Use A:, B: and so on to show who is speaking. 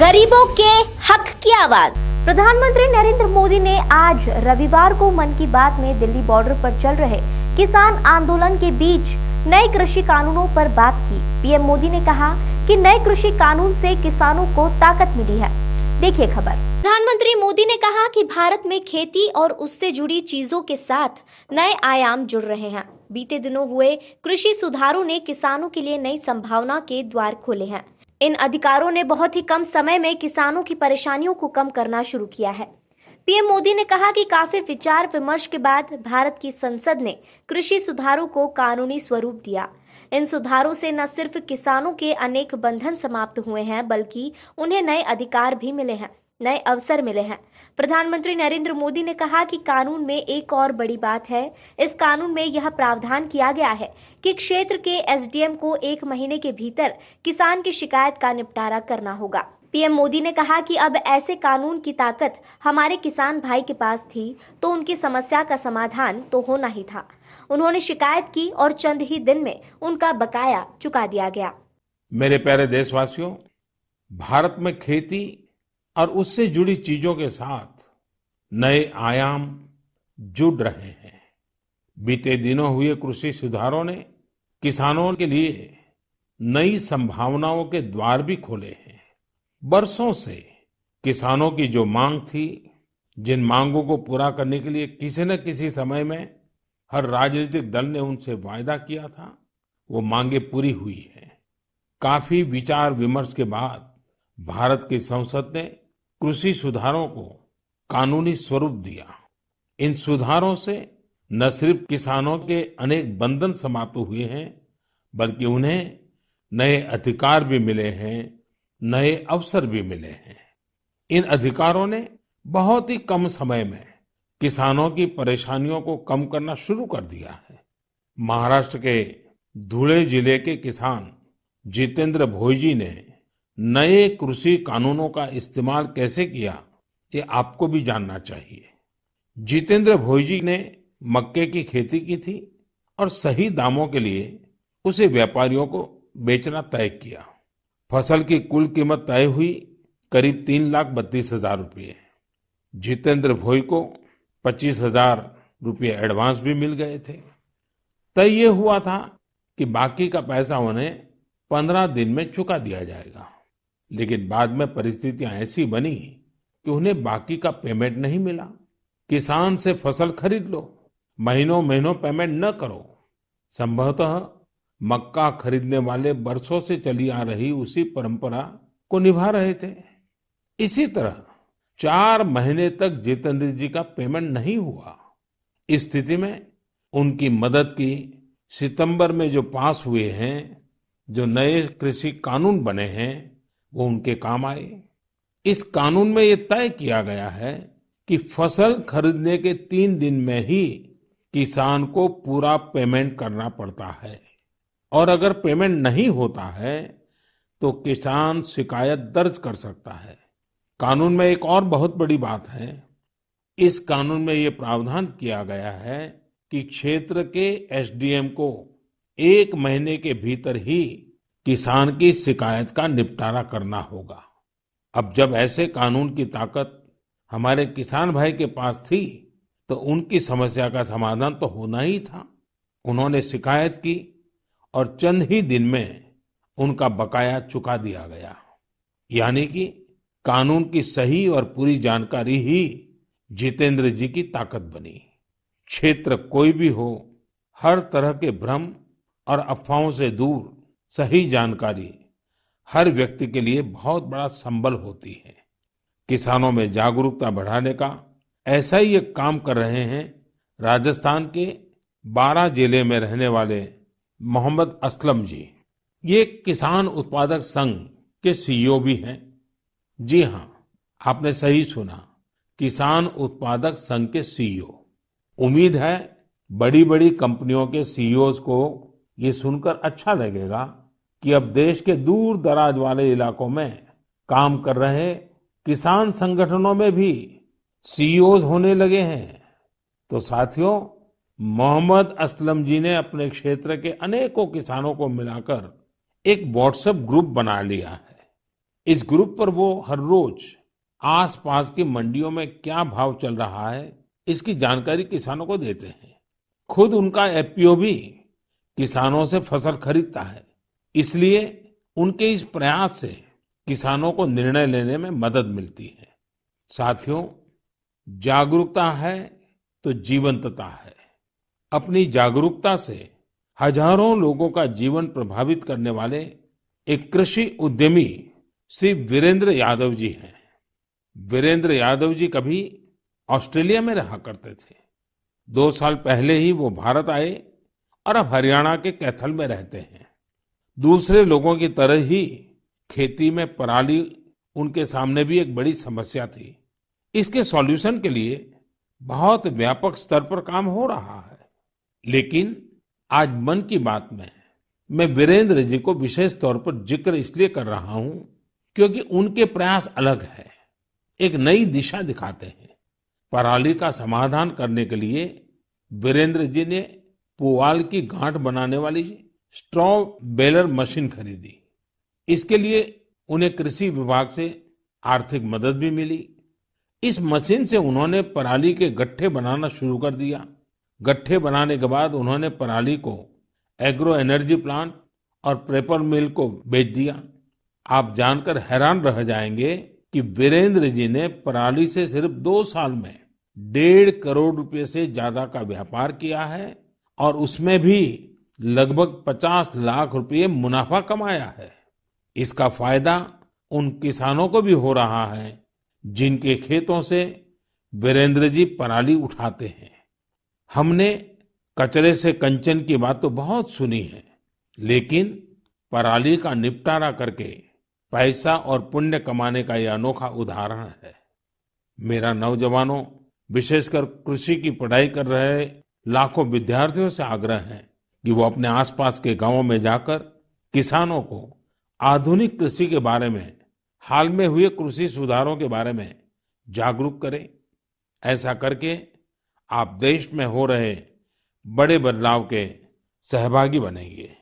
A: गरीबों के हक की आवाज।
B: प्रधानमंत्री नरेंद्र मोदी ने आज रविवार को मन की बात में दिल्ली बॉर्डर पर चल रहे किसान आंदोलन के बीच नए कृषि कानूनों पर बात की। पीएम मोदी ने कहा कि नए कृषि कानून से किसानों को ताकत मिली है। देखिए खबर।
A: प्रधानमंत्री मोदी ने कहा कि भारत में खेती और उससे जुड़ी चीजों के साथ नए आयाम जुड़ रहे हैं। बीते दिनों हुए कृषि सुधारों ने किसानों के लिए नई संभावना के द्वार खोले हैं। इन अधिकारों ने बहुत ही कम समय में किसानों की परेशानियों को कम करना शुरू किया है। पीएम मोदी ने कहा कि काफी विचार विमर्श के बाद भारत की संसद ने कृषि सुधारों को कानूनी स्वरूप दिया। इन सुधारों से न सिर्फ किसानों के अनेक बंधन समाप्त हुए हैं, बल्कि उन्हें नए अधिकार भी मिले हैं, नए अवसर मिले हैं। प्रधानमंत्री नरेंद्र मोदी ने कहा कि कानून में एक और बड़ी बात है। इस कानून में यह प्रावधान किया गया है कि क्षेत्र के एसडीएम को 1 महीने के भीतर किसान की शिकायत का निपटारा करना होगा। पीएम मोदी ने कहा कि अब ऐसे कानून की ताकत हमारे किसान भाई के पास थी तो उनकी समस्या का समाधान तो होना ही था। उन्होंने शिकायत की और चंद ही दिन में उनका बकाया चुका दिया गया।
C: मेरे प्यारे देशवासियों, भारत में खेती और उससे जुड़ी चीजों के साथ नए आयाम जुड़ रहे हैं। बीते दिनों हुए कृषि सुधारों ने किसानों के लिए नई संभावनाओं के द्वार भी खोले हैं। बरसों से किसानों की जो मांग थी, जिन मांगों को पूरा करने के लिए किसी न किसी समय में हर राजनीतिक दल ने उनसे वायदा किया था, वो मांगे पूरी हुई है। काफी विचार विमर्श के बाद भारत की संसद ने कृषि सुधारों को कानूनी स्वरूप दिया। इन सुधारों से न सिर्फ किसानों के अनेक बंधन समाप्त हुए हैं, बल्कि उन्हें नए अधिकार भी मिले हैं, नए अवसर भी मिले हैं। इन अधिकारों ने बहुत ही कम समय में किसानों की परेशानियों को कम करना शुरू कर दिया है। महाराष्ट्र के धुले जिले के किसान जितेंद्र भोईजी ने नए कृषि कानूनों का इस्तेमाल कैसे किया, ये आपको भी जानना चाहिए। जितेंद्र भोईजी ने मक्के की खेती की थी और सही दामों के लिए उसे व्यापारियों को बेचना तय किया। फसल की कुल कीमत तय हुई करीब 3,32,000 रुपये। जितेंद्र भोई को 25,000 रुपये एडवांस भी मिल गए थे। तय ये हुआ था कि बाकी का पैसा उन्हें 15 दिन में चुका दिया जाएगा, लेकिन बाद में परिस्थितियां ऐसी बनी कि उन्हें बाकी का पेमेंट नहीं मिला। किसान से फसल खरीद लो, महीनों महीनों पेमेंट न करो। संभवतः मक्का खरीदने वाले बरसों से चली आ रही उसी परंपरा को निभा रहे थे। इसी तरह 4 महीने तक जितेंद्र जी का पेमेंट नहीं हुआ। इस स्थिति में उनकी मदद की सितंबर में जो पास हुए हैं, जो नए कृषि कानून बने हैं, वो उनके काम आए। इस कानून में ये तय किया गया है कि फसल खरीदने के 3 दिन में ही किसान को पूरा पेमेंट करना पड़ता है, और अगर पेमेंट नहीं होता है तो किसान शिकायत दर्ज कर सकता है। कानून में एक और बहुत बड़ी बात है। इस कानून में ये प्रावधान किया गया है कि क्षेत्र के एसडीएम को 1 महीने के भीतर ही किसान की शिकायत का निपटारा करना होगा। अब जब ऐसे कानून की ताकत हमारे किसान भाई के पास थी, तो उनकी समस्या का समाधान तो होना ही था। उन्होंने शिकायत की और चंद ही दिन में उनका बकाया चुका दिया गया। यानी कि कानून की सही और पूरी जानकारी ही जितेंद्र जी की ताकत बनी। क्षेत्र कोई भी हो, हर तरह के भ्रम और अफवाहों से दूर सही जानकारी हर व्यक्ति के लिए बहुत बड़ा संबल होती है। किसानों में जागरूकता बढ़ाने का ऐसा ही एक काम कर रहे हैं राजस्थान के 12 जिले में रहने वाले मोहम्मद असलम जी। ये किसान उत्पादक संघ के सीईओ भी हैं। जी हाँ, आपने सही सुना, किसान उत्पादक संघ के सीईओ। उम्मीद है बड़ी बड़ी कंपनियों के सीईओज को ये सुनकर अच्छा लगेगा कि अब देश के दूर दराज वाले इलाकों में काम कर रहे किसान संगठनों में भी सीईओज होने लगे हैं। तो साथियों, मोहम्मद असलम जी ने अपने क्षेत्र के अनेकों किसानों को मिलाकर एक व्हाट्सएप ग्रुप बना लिया है। इस ग्रुप पर वो हर रोज आसपास की मंडियों में क्या भाव चल रहा है, इसकी जानकारी किसानों को देते हैं। खुद उनका एफपीओ भी किसानों से फसल खरीदता है। इसलिए उनके इस प्रयास से किसानों को निर्णय लेने में मदद मिलती है। साथियों, जागरूकता है तो जीवंतता है। अपनी जागरूकता से हजारों लोगों का जीवन प्रभावित करने वाले एक कृषि उद्यमी श्री वीरेंद्र यादव जी हैं। वीरेंद्र यादव जी कभी ऑस्ट्रेलिया में रहा करते थे। 2 साल पहले ही वो भारत आए और अब हरियाणा के कैथल में रहते हैं। दूसरे लोगों की तरह ही खेती में पराली उनके सामने भी एक बड़ी समस्या थी। इसके सॉल्यूशन के लिए बहुत व्यापक स्तर पर काम हो रहा है। लेकिन आज मन की बात में मैं वीरेंद्र जी को विशेष तौर पर जिक्र इसलिए कर रहा हूं क्योंकि उनके प्रयास अलग है, एक नई दिशा दिखाते हैं। पराली का समाधान करने के लिए वीरेंद्र जी ने पुआल की गांठ बनाने वाली स्ट्रॉ बेलर मशीन खरीदी। इसके लिए उन्हें कृषि विभाग से आर्थिक मदद भी मिली। इस मशीन से उन्होंने पराली के गट्ठे बनाना शुरू कर दिया। गट्ठे बनाने के बाद उन्होंने पराली को एग्रो एनर्जी प्लांट और पेपर मिल को बेच दिया। आप जानकर हैरान रह जाएंगे कि वीरेंद्र जी ने पराली से सिर्फ 2 साल में 1.5 करोड़ रुपए से ज्यादा का व्यापार किया है और उसमें भी लगभग 50 लाख रुपए मुनाफा कमाया है। इसका फायदा उन किसानों को भी हो रहा है जिनके खेतों से वीरेंद्र जी पराली उठाते हैं। हमने कचरे से कंचन की बात तो बहुत सुनी है, लेकिन पराली का निपटारा करके पैसा और पुण्य कमाने का यह अनोखा उदाहरण है। मेरा नौजवानों, विशेषकर कृषि की पढ़ाई कर रहे लाखों विद्यार्थियों से आग्रह है कि वो अपने आसपास के गांवों में जाकर किसानों को आधुनिक कृषि के बारे में, हाल में हुए कृषि सुधारों के बारे में जागरूक करें। ऐसा करके आप देश में हो रहे बड़े बदलाव के सहभागी बनेंगे।